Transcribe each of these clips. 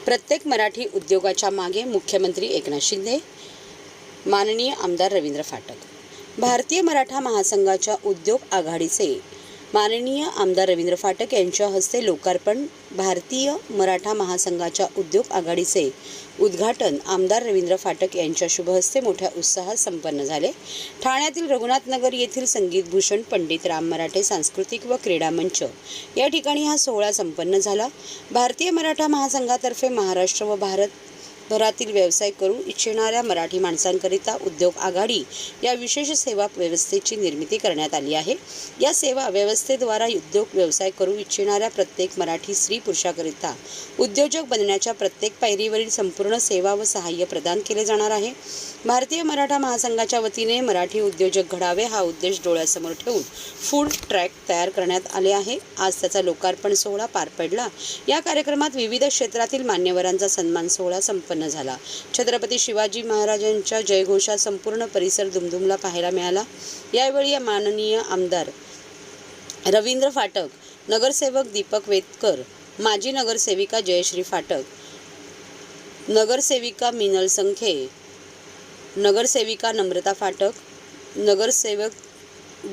प्रत्येक मराठी उद्योगाच्या मागे मुख्यमंत्री एकनाथ शिंदे, माननीय आमदार रवींद्र फाटक. भारतीय मराठा महासंघाच्या उद्योग आघाडीचे माननीय आमदार रवींद्र फाटक यांच्या हस्ते लोकार्पण. भारतीय मराठा महासंघाच्या उद्योग आघाडीचे उद्घाटन आमदार रवींद्र फाटक यांच्या शुभ हस्ते मोठ्या उत्साहात संपन्न झाले. ठाण्यातील रघुनाथनगर येथील संगीतभूषण पंडित राम मराठे सांस्कृतिक व क्रीडा मंच या ठिकाणी हा सोहळा संपन्न झाला. भारतीय मराठा महासंघातर्फे महाराष्ट्र व भारतभरातील व्यवसाय करू इच्छिणाऱ्या मराठी माणसांकरिता उद्योग आघाडी या विशेष सेवा व्यवस्थेची निर्मिती करण्यात आली आहे. या सेवा व्यवस्थेद्वारा उद्योग व्यवसाय करू इच्छिणाऱ्या प्रत्येक मराठी स्त्री पुरुषाकरिता उद्योजक बनण्याच्या प्रत्येक पायरीवरील संपूर्ण सेवा व सहाय्य प्रदान केले जाणार आहे. भारतीय मराठा महासंघाच्या वतीने मराठी उद्योजक घडावे हा उद्देश डोळ्यासमोर ठेवून फूड ट्रॅक तयार करण्यात आले आहे. आज त्याचा लोकार्पण सोहळा पार पडला. या कार्यक्रमात विविध क्षेत्रातील मान्यवरांचा सन्मान सोहळा संपन्न झाला. छत्रपती शिवाजी महाराजांच्या जयघोषात संपूर्ण परिसर दुमदुमला पाहायला मिळाला. यावेळी माननीय आमदार रवींद्र फाटक, नगरसेवक दीपक वेतकर, माजी नगरसेविका जयश्री फाटक, नगरसेविका मिनल संखे, नगरसेविका नम्रता फाटक, नगरसेवक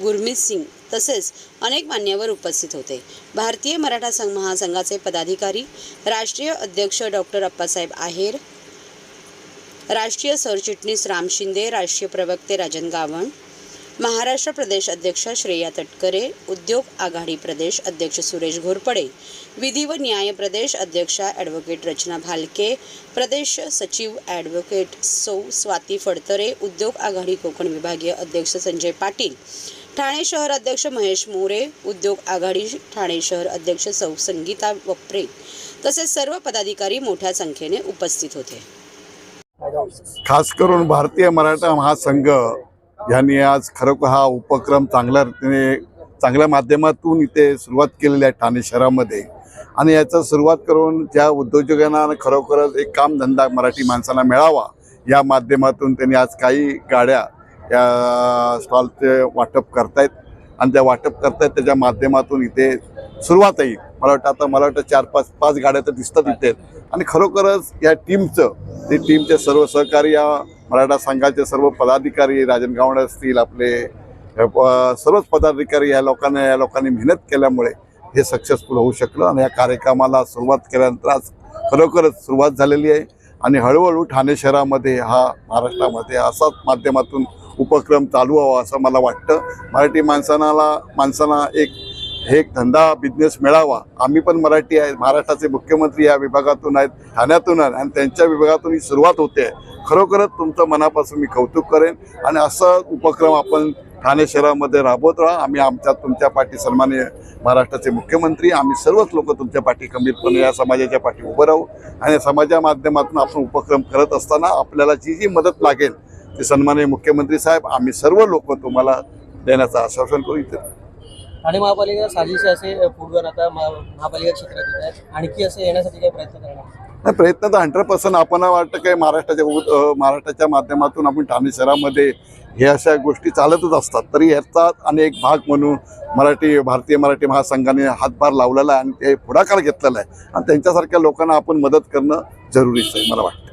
गुरमीत सिंग तसेच अनेक मान्यवर उपस्थित होते. भारतीय मराठा महासंघाचे पदाधिकारी, राष्ट्रीय अध्यक्ष डॉक्टर अप्पासाहेब आहेर, राष्ट्रीय सरचिटणीस राम शिंदे, राष्ट्रीय प्रवक्ते राजन गावण, महाराष्ट्र प्रदेश अध्यक्ष श्रेया तटकरे, उद्योग आघाडी प्रदेश अध्यक्ष सुरेश घोरपडे, विधी व न्याय प्रदेश अध्यक्षा ॲडव्होकेट रचना भालके, प्रदेश सचिव ॲडव्होकेट सौ स्वाती फडतरे, उद्योग आघाडी कोकण विभागीय अध्यक्ष संजय पाटील, ठाणे शहर अध्यक्ष महेश मोरे, उद्योग आघाडी ठाणे शहर अध्यक्ष सौ संगीता वप्रे तसेच सर्व पदाधिकारी मोठ्या संख्येने उपस्थित होते. खास करून भारतीय मराठा महासंघ यांनी आज खरोखर हा उपक्रम चांगल्या रीतीने चांगल्या माध्यमातून इथे सुरुवात केलेली आहे ठाणे शहरामध्ये. आणि याचा सुरुवात करून ज्या उद्योजकांना खरोखरच एक कामधंदा मराठी माणसांना मिळावा या माध्यमातून त्यांनी आज काही गाड्या या स्टॉलचे वाटप करतायत आणि त्या वाटप करतायत त्याच्या माध्यमातून इथे सुरुवात आहे. मला वाटतं 4-5 गाड्या तर दिसतात इथे. आणि खरोखरच या टीमचे सर्व सहकारी, या मराठा संघाचे सर्व पदाधिकारी, राजन गावण असतील, आपले सर्वच पदाधिकारी या लोकांनी मेहनत केल्यामुळे हे सक्सेसफुल होऊ शकलं. आणि या कार्यक्रमाला सुरुवात केल्यानंतर आज खरोखरच सुरुवात झालेली आहे. आणि हळूहळू ठाणे शहरामध्ये महाराष्ट्रामध्ये असाच माध्यमातून उपक्रम चालू व्हावा असं मला वाटतं. मराठी माणसांना एक धंदा बिझनेस मिळावा. आम्ही पण मराठी आहे, महाराष्ट्राचे मुख्यमंत्री या विभागातून आहेत, ठाण्यातून आहेत आणि त्यांच्या विभागातून ही सुरुवात होते. खरोखरच तुमचं मनापासून मी कौतुक करेन. आणि असं उपक्रम आपण ठाणे शहरामध्ये राबवत राहा. आम्ही तुमच्या पाठी सन्माननीय महाराष्ट्राचे मुख्यमंत्री, आम्ही सर्वच लोक तुमच्या पाठी खंबीरपणे या समाजाच्या पाठी उभं राहू. आणि समाजा माध्यमातून आपण उपक्रम करत असताना आपल्याला जी मदत लागेल ते सन्माननीय मुख्यमंत्री साहेब, आम्ही सर्व लोक तुम्हाला देण्याचं आश्वासन करू. इथे ठाणे महापालिका साजेसे असे फूडवर आता महापालिका क्षेत्रात येत आहेत. आणखी असे येण्यासाठी काही प्रयत्न करणार? नाही, प्रयत्न तर 100% आपण वाटतं काही महाराष्ट्राच्या माध्यमातून आपण ठाणे शहरामध्ये हे अशा गोष्टी चालतच असतात. तरी याचा अनेक भाग म्हणून भारतीय मराठी महासंघाने हातभार लावलेला आहे आणि ते पुढाकार घेतलेला आहे. आणि त्यांच्यासारख्या लोकांना आपण मदत करणं जरुरीचं आहे मला वाटतं.